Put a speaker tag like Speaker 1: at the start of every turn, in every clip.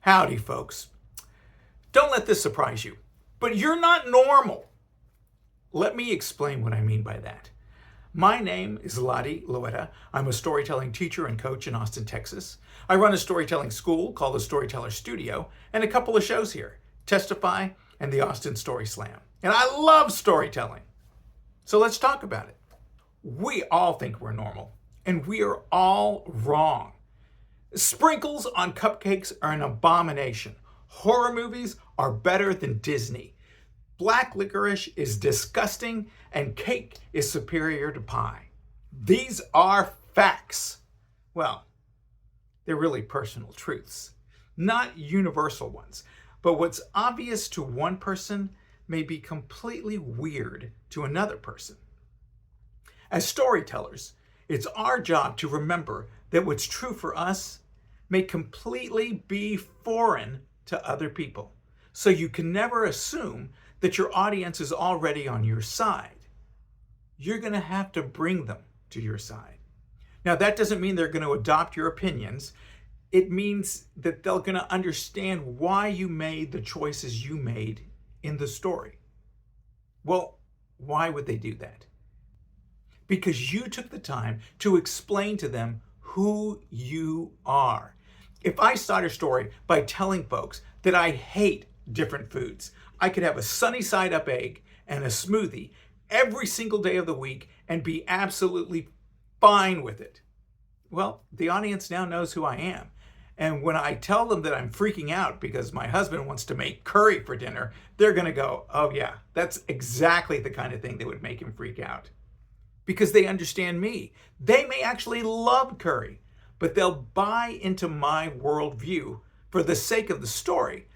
Speaker 1: Howdy, folks. Don't let this surprise you, but you're not normal. Let me explain what I mean by that. My name is Lottie Loetta. I'm a storytelling teacher and coach in Austin, Texas. I run a storytelling school called the Storytellers Studio and a couple of shows here, Testify and the Austin Story Slam. And I love storytelling. So let's talk about it. We all think we're normal, and we are all wrong. Sprinkles on cupcakes are an abomination. Horror movies are better than Disney. Black licorice is disgusting, and cake is superior to pie. These are facts. Well, they're really personal truths, not universal ones. But what's obvious to one person may be completely weird to another person. As storytellers, it's our job to remember that what's true for us may completely be foreign to other people. So you can never assume that your audience is already on your side. You're going to have to bring them to your side. Now, that doesn't mean they're going to adopt your opinions. It means that they're going to understand why you made the choices you made in the story. Well, why would they do that? Because you took the time to explain to them who you are. If I start a story by telling folks that I hate different foods, I could have a sunny side up egg and a smoothie every single day of the week and be absolutely fine with it. Well, the audience now knows who I am. And when I tell them that I'm freaking out because my husband wants to make curry for dinner, they're going to go, oh yeah, that's exactly the kind of thing that would make him freak out. Because they understand me. They may actually love curry, but they'll buy into my worldview for the sake of the story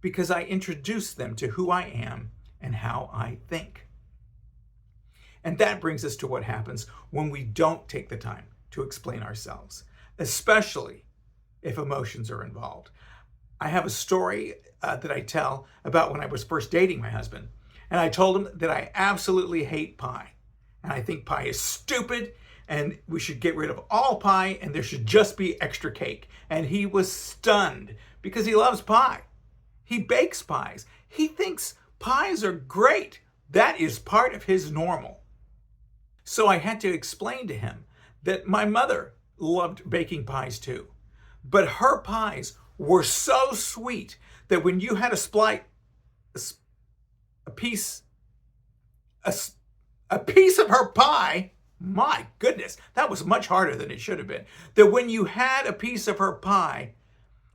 Speaker 1: because I introduce them to who I am and how I think. And that brings us to what happens when we don't take the time to explain ourselves, especially if emotions are involved. I have a story that I tell about when I was first dating my husband, and I told him that I absolutely hate pie. And I think pie is stupid, and we should get rid of all pie, and there should just be extra cake. And he was stunned because he loves pie. He bakes pies. He thinks pies are great. That is part of his normal. So I had to explain to him that my mother loved baking pies too. But her pies were so sweet that when you had a piece of her pie, my goodness, that was much harder than it should have been. That when you had a piece of her pie,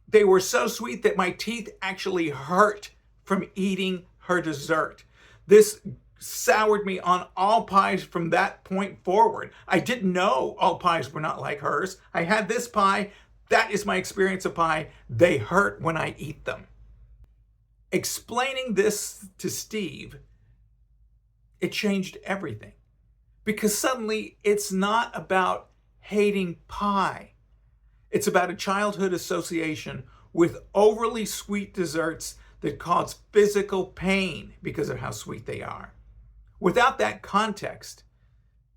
Speaker 1: they were so sweet that my teeth actually hurt from eating her dessert. This soured me on all pies from that point forward. I didn't know all pies were not like hers. I had this pie. That is my experience of pie. They hurt when I eat them. Explaining this to Steve, it changed everything. Because suddenly it's not about hating pie. It's about a childhood association with overly sweet desserts that cause physical pain because of how sweet they are. Without that context,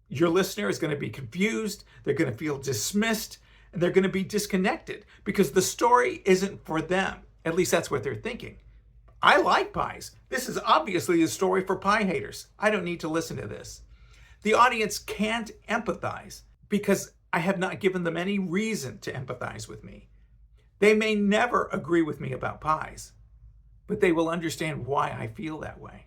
Speaker 1: your listener is going to be confused, they're going to feel dismissed, and they're going to be disconnected because the story isn't for them. At least that's what they're thinking. I like pies. This is obviously a story for pie haters. I don't need to listen to this. The audience can't empathize because I have not given them any reason to empathize with me. They may never agree with me about pies, but they will understand why I feel that way.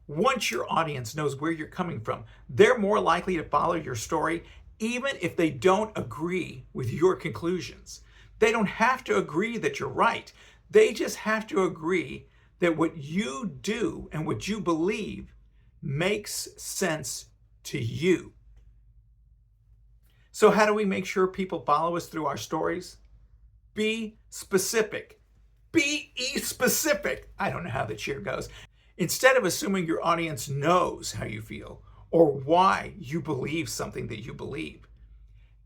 Speaker 1: Once your audience knows where you're coming from, they're more likely to follow your story even if they don't agree with your conclusions. They don't have to agree that you're right. They just have to agree that what you do and what you believe makes sense to you. So how do we make sure people follow us through our stories? Be specific. Be specific. I don't know how the cheer goes. Instead of assuming your audience knows how you feel or why you believe something that you believe,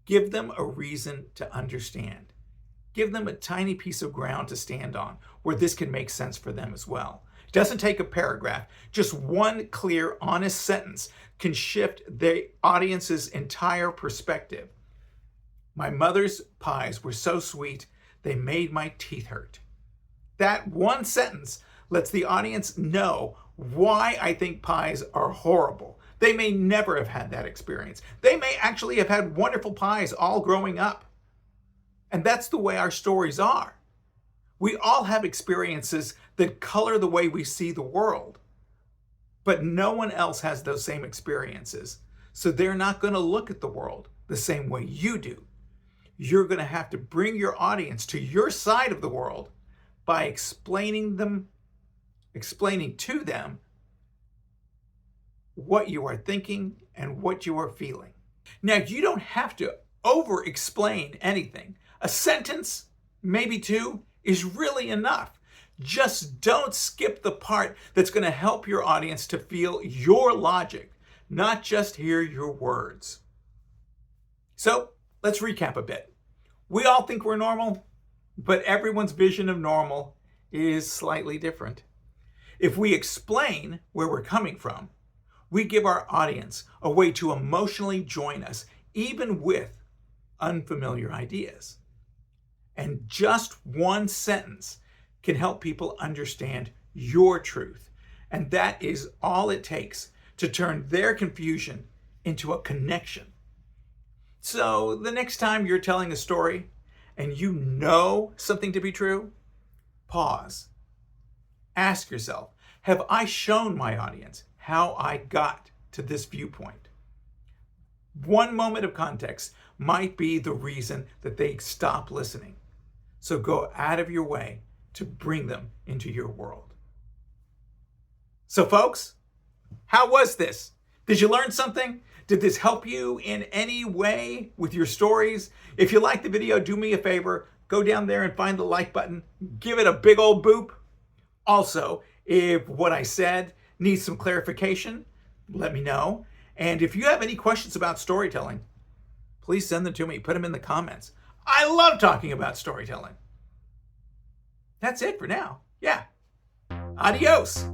Speaker 1: give them a reason to understand. Give them a tiny piece of ground to stand on where this can make sense for them as well. It doesn't take a paragraph. Just one clear, honest sentence can shift the audience's entire perspective. My mother's pies were so sweet They made my teeth hurt. That one sentence lets the audience know why I think pies are horrible. They may never have had that experience. They may actually have had wonderful pies all growing up. And that's the way our stories are. We all have experiences that color the way we see the world. But no one else has those same experiences. So they're not going to look at the world the same way you do. You're going to have to bring your audience to your side of the world by explaining to them what you are thinking and what you are feeling. Now, you don't have to over-explain anything. A sentence, maybe two, is really enough. Just don't skip the part that's going to help your audience to feel your logic, not just hear your words. So let's recap a bit. We all think we're normal, but everyone's vision of normal is slightly different. If we explain where we're coming from, we give our audience a way to emotionally join us, even with unfamiliar ideas. And just one sentence can help people understand your truth. And that is all it takes to turn their confusion into a connection. So the next time you're telling a story and you know something to be true, pause. Ask yourself, have I shown my audience how I got to this viewpoint? One moment of context might be the reason that they stop listening. So go out of your way to bring them into your world. So folks, how was this? Did you learn something? Did this help you in any way with your stories? If you liked the video, do me a favor, go down there and find the like button, give it a big old boop. Also, if what I said needs some clarification, let me know. And if you have any questions about storytelling, please send them to me. Put them in the comments. I love talking about storytelling. That's it for now. Yeah. Adios.